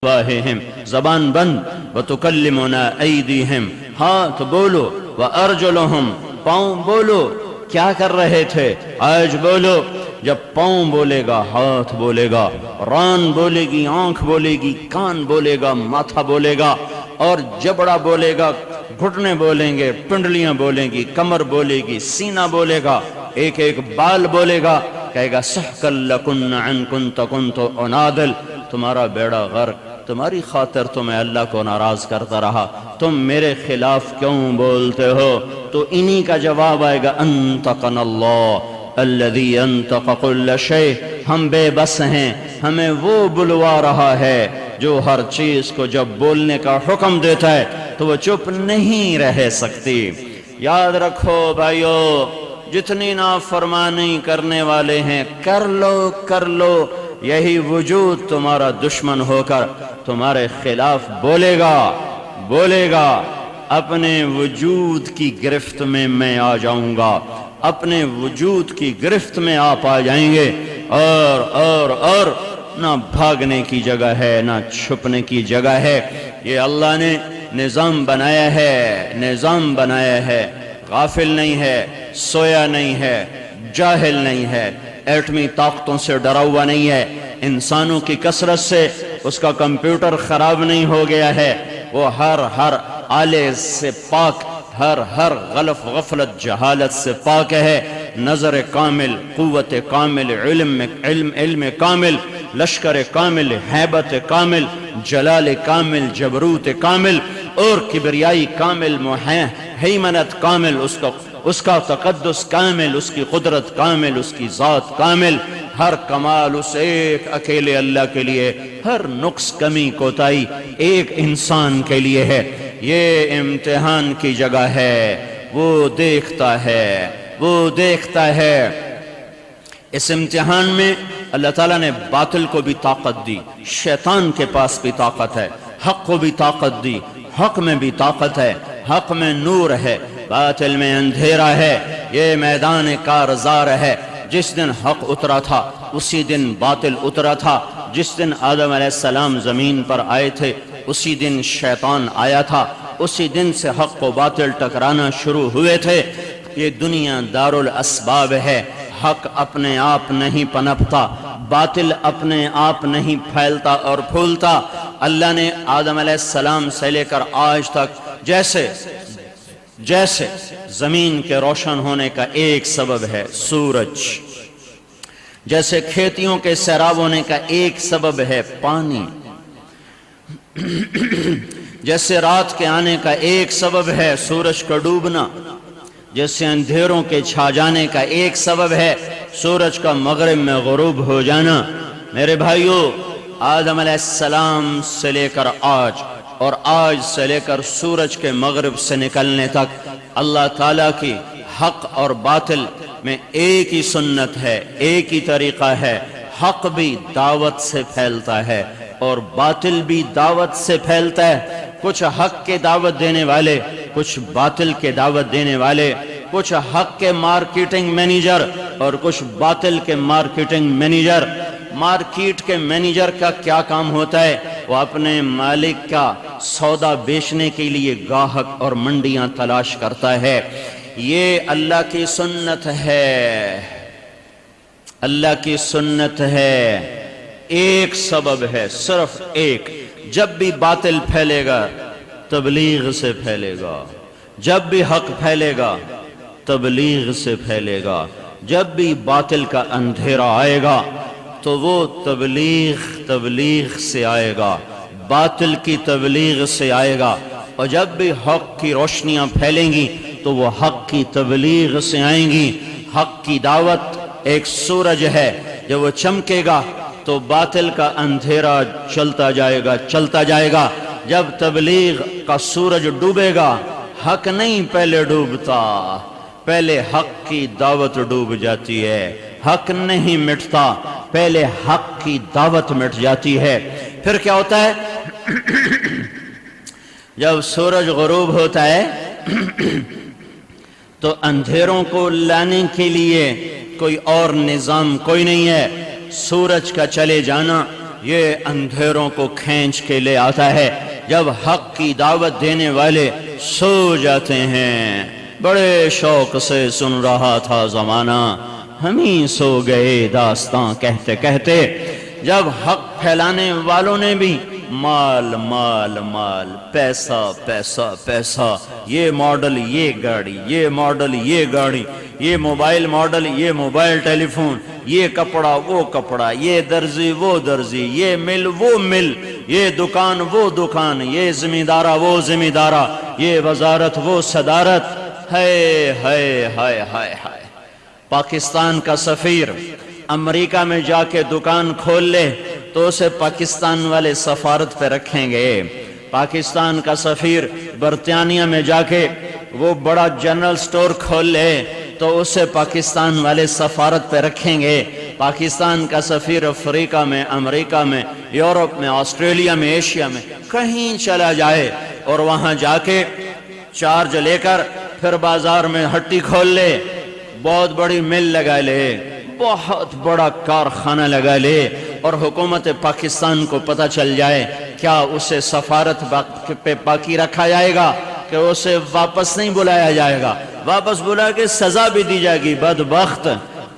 افواہہم زبان بند وتکلمنا ایدیہم ہاتھ بولو وارجلہم پاؤں بولو کیا کر رہے تھے آج بولو جب پاؤں بولے گا ہاتھ بولے گا ران بولے گی آنکھ بولے گی کان بولے گا ماتھا بولے گا اور جبڑا بولے گا گھٹنے بولیں گے پنڈلیاں بولیں گی کمر بولے گی سینہ بولے گا ایک ایک بال بولے گا کہے گا سحقا لکن عن کنت کنت انادل تمہارا بیڑا غرق تمہاری خاطر تو میں اللہ کو ناراض کرتا رہا تم میرے خلاف کیوں بولتے ہو تو انہی کا جواب آئے گا انطقنا اللہ الذی انطق کل شیء ہم بے بس ہیں ہمیں وہ بلوا رہا ہے جو ہر چیز کو جب بولنے کا حکم دیتا ہے تو وہ چپ نہیں رہ سکتی یاد رکھو بھائیو جتنی نافرمانی کرنے والے ہیں کر لو یہی وجود تمہارا دشمن ہو کر تمہارے خلاف بولے گا اپنے وجود کی گرفت میں آ جاؤں گا اپنے وجود کی گرفت میں آپ آ جائیں گے اور نہ بھاگنے کی جگہ ہے نہ چھپنے کی جگہ ہے یہ اللہ نے نظام بنایا ہے غافل نہیں ہے سویا نہیں ہے جاہل نہیں ہے ایٹمی طاقتوں سے ڈرا ہوا نہیں ہے انسانوں کی کثرت سے اس کا کمپیوٹر خراب نہیں ہو گیا ہے وہ ہر آلے سے پاک ہر غفلت جہالت سے پاک ہے نظر کامل قوت کامل علم کامل لشکر کامل ہیبت کامل جلال کامل جبروت کامل اور کبریائی کامل ہیمنت کامل اس کا تقدس کامل اس کی قدرت کامل اس کی ذات کامل ہر کمال اس ایک اکیلے اللہ کے لیے ہر نقص کمی کوتاہی ایک انسان کے لیے ہے یہ امتحان کی جگہ ہے وہ دیکھتا ہے اس امتحان میں اللہ تعالیٰ نے باطل کو بھی طاقت دی شیطان کے پاس بھی طاقت ہے حق کو بھی طاقت دی حق میں بھی طاقت ہے حق میں نور ہے باطل میں اندھیرا ہے یہ میدان کارزار ہے جس دن حق اترا تھا اسی دن باطل اترا تھا جس دن آدم علیہ السلام زمین پر آئے تھے اسی دن شیطان آیا تھا اسی دن سے حق و باطل ٹکرانا شروع ہوئے تھے یہ دنیا دار الاسباب ہے حق اپنے آپ نہیں پنپتا باطل اپنے آپ نہیں پھیلتا اور پھولتا اللہ نے آدم علیہ السلام سے لے کر آج تک جیسے زمین کے روشن ہونے کا ایک سبب ہے سورج جیسے کھیتیوں کے سیراب ہونے کا ایک سبب ہے پانی جیسے رات کے آنے کا ایک سبب ہے سورج کا ڈوبنا جیسے اندھیروں کے چھا جانے کا ایک سبب ہے سورج کا مغرب میں غروب ہو جانا میرے بھائیو آدم علیہ السلام سے لے کر آج سے لے کر سورج کے مغرب سے نکلنے تک اللہ تعالیٰ کی حق اور باطل میں ایک ہی سنت ہے ایک ہی طریقہ ہے حق بھی دعوت سے پھیلتا ہے اور باطل بھی دعوت سے پھیلتا ہے کچھ حق کے دعوت دینے والے کچھ باطل کے دعوت دینے والے کچھ حق کے مارکیٹنگ مینیجر اور کچھ باطل کے مارکیٹنگ مینیجر مارکیٹ کے مینیجر کا کیا کام ہوتا ہے وہ اپنے مالک کا سودا بیچنے کے لیے گاہک اور منڈیاں تلاش کرتا ہے یہ اللہ کی سنت ہے اللہ کی سنت ہے ایک سبب ہے صرف ایک جب بھی باطل پھیلے گا تبلیغ سے پھیلے گا جب بھی حق پھیلے گا تبلیغ سے پھیلے گا جب بھی باطل کا اندھیرا آئے گا تو وہ تبلیغ سے آئے گا باطل کی تبلیغ سے آئے گا اور جب بھی حق کی روشنیاں پھیلیں گی تو وہ حق کی تبلیغ سے آئیں گی حق کی دعوت ایک سورج ہے جب وہ چمکے گا تو باطل کا اندھیرا چلتا جائے گا جب تبلیغ کا سورج ڈوبے گا حق نہیں پہلے ڈوبتا پہلے حق کی دعوت ڈوب جاتی ہے حق نہیں مٹتا پہلے حق کی دعوت مٹ جاتی ہے پھر کیا ہوتا ہے جب سورج غروب ہوتا ہے تو اندھیروں کو لانے کے لیے کوئی اور نظام کوئی نہیں ہے سورج کا چلے جانا یہ اندھیروں کو کھینچ کے لے آتا ہے۔ جب حق کی دعوت دینے والے سو جاتے ہیں، بڑے شوق سے سن رہا تھا زمانہ، ہم ہی سو گئے داستاں کہتے کہتے۔ جب حق پھیلانے والوں نے بھی مال مال مال، پیسہ پیسہ پیسہ، یہ ماڈل یہ گاڑی، یہ ماڈل یہ گاڑی، یہ موبائل ماڈل یہ موبائل ٹیلی فون، یہ کپڑا وہ کپڑا، یہ درزی وہ درزی، یہ مل وہ مل، یہ دکان وہ دکان، یہ زمیندارہ وہ زمیندارہ، یہ وزارت وہ صدارت۔ ہائے ہائے ہائے ہائے ہائے، پاکستان کا سفیر امریکہ میں جا کے دکان کھول لے تو اسے پاکستان والے سفارت پہ رکھیں گے۔ پاکستان کا سفیر برطانیہ میں جا کے وہ بڑا جنرل سٹور کھول لے تو اسے پاکستان والے سفارت پہ رکھیں گے۔ پاکستان کا سفیر افریقہ میں، امریکہ میں، یورپ میں، آسٹریلیا میں، ایشیا میں کہیں چلا جائے اور وہاں جا کے چارج لے کر پھر بازار میں ہٹی کھول لے، بہت بڑی مل لگا لے، بہت بڑا کارخانہ لگا لے، اور حکومت پاکستان کو پتہ چل جائے، کیا اسے سفارت پہ باقی رکھا جائے گا کہ اسے واپس نہیں بلایا جائے گا؟ واپس بلا کے سزا بھی دی جائے گی۔ بدبخت،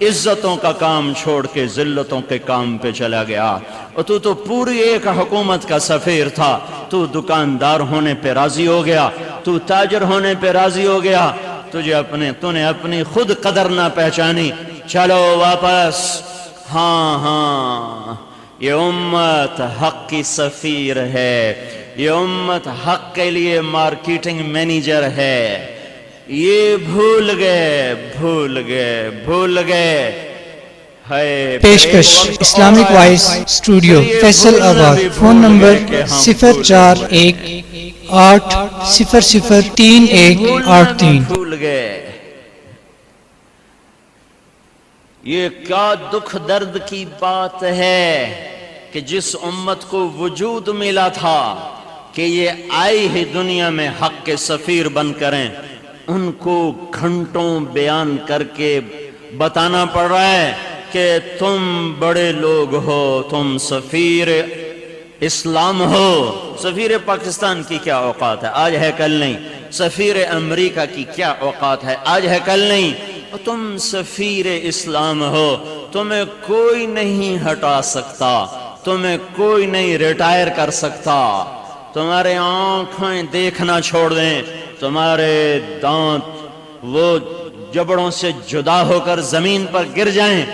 عزتوں کا کام چھوڑ کے ذلتوں کے کام پہ چلا گیا۔ اور تو پوری ایک حکومت کا سفیر تھا، تو دکاندار ہونے پہ راضی ہو گیا، تو تاجر ہونے پہ راضی ہو گیا، تو نے اپنی خود قدر نہ پہچانی۔ چلو واپس۔ ہاں ہاں، یہ امت حق کی سفیر ہے، یہ امت حق کے لیے مارکیٹنگ مینیجر ہے۔ یہ بھول گئے۔ پیشکش اسلامک وائس اسٹوڈیو فیصل آباد۔ Phone number 0418003183۔ بھول گئے۔ یہ کیا دکھ درد کی بات ہے کہ جس امت کو وجود ملا تھا کہ یہ آئی ہی دنیا میں حق کے سفیر بن کریں، ان کو گھنٹوں بیان کر کے بتانا پڑ رہا ہے کہ تم بڑے لوگ ہو، تم سفیر اسلام ہو۔ سفیر پاکستان کی کیا اوقات ہے؟ آج ہے کل نہیں۔ سفیر امریکہ کی کیا اوقات ہے؟ آج ہے کل نہیں۔ تم سفیر اسلام ہو، تمہیں کوئی نہیں ہٹا سکتا، تمہیں کوئی نہیں ریٹائر کر سکتا۔ تمہارے آنکھیں دیکھنا چھوڑ دیں، تمہارے دانت وہ جبڑوں سے جدا ہو کر زمین پر گر جائیں،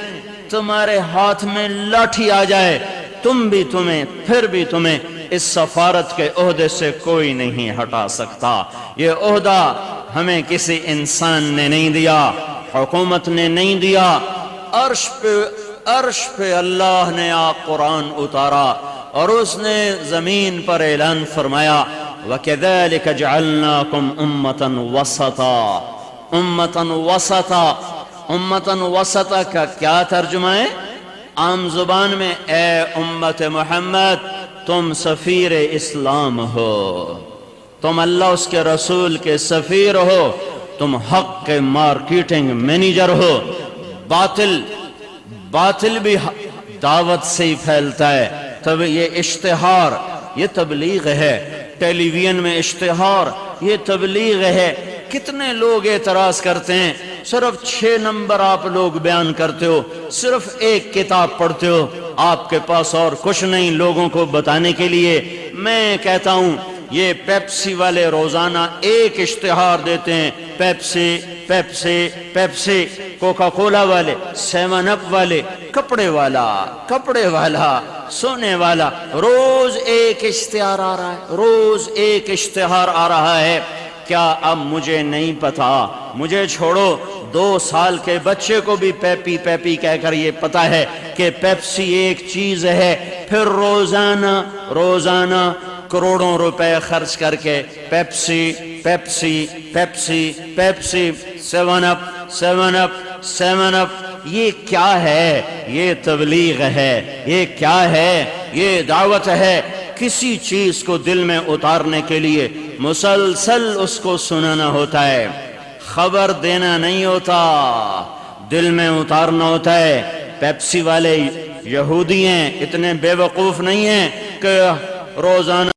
تمہارے ہاتھ میں لاٹھی آ جائے، پھر بھی تمہیں اس سفارت کے عہدے سے کوئی نہیں ہٹا سکتا۔ یہ عہدہ ہمیں کسی انسان نے نہیں دیا، حکومت نے نہیں دیا، عرش پہ اللہ نے قرآن اتارا اور اس نے زمین پر اعلان فرمایا وَكَذَلِكَ جَعَلْنَاكُمْ أُمَّةً وَسَطًا۔ امتاً وسطا کا کیا ترجمہ ہے؟ عام زبان میں اے امت محمد، تم سفیر اسلام ہو، تم اللہ اس کے رسول کے سفیر ہو، تم حق کے مارکیٹنگ مینیجر ہو۔ باطل بھی دعوت سے ہی پھیلتا ہے۔ تب یہ اشتہار، یہ تبلیغ ہے۔ ٹیلی ویژن میں اشتہار، یہ تبلیغ ہے۔ کتنے لوگ اعتراض کرتے ہیں، صرف 6 نمبر آپ لوگ بیان کرتے ہو، صرف ایک کتاب پڑھتے ہو، آپ کے پاس اور کچھ نہیں لوگوں کو بتانے کے لیے۔ میں کہتا ہوں یہ پیپسی والے روزانہ ایک اشتہار دیتے ہیں، Pepsi Pepsi Pepsi, Coca Cola والے، 7 اپ والے، کپڑے والا، سونے والا، روز ایک اشتہار آ رہا ہے، روز ایک اشتہار آ رہا ہے۔ کیا اب مجھے نہیں پتا؟ مجھے چھوڑو، 2 سال کے بچے کو بھی پیپی پیپی کہہ کر یہ پتا ہے کہ پیپسی ایک چیز ہے، پھر روزانہ کروڑوں روپے خرچ کر کے پیپسی پیپسی پیپسی پیپسی، 7 اپ، یہ کیا ہے؟ یہ تبلیغ ہے۔ یہ کیا ہے؟ یہ دعوت ہے۔ کسی چیز کو دل میں اتارنے کے لیے مسلسل اس کو سنانا ہوتا ہے، خبر دینا نہیں ہوتا، دل میں اتارنا ہوتا ہے۔ پیپسی والے یہودی ہیں اتنے بے وقوف نہیں ہیں کہ روزانہ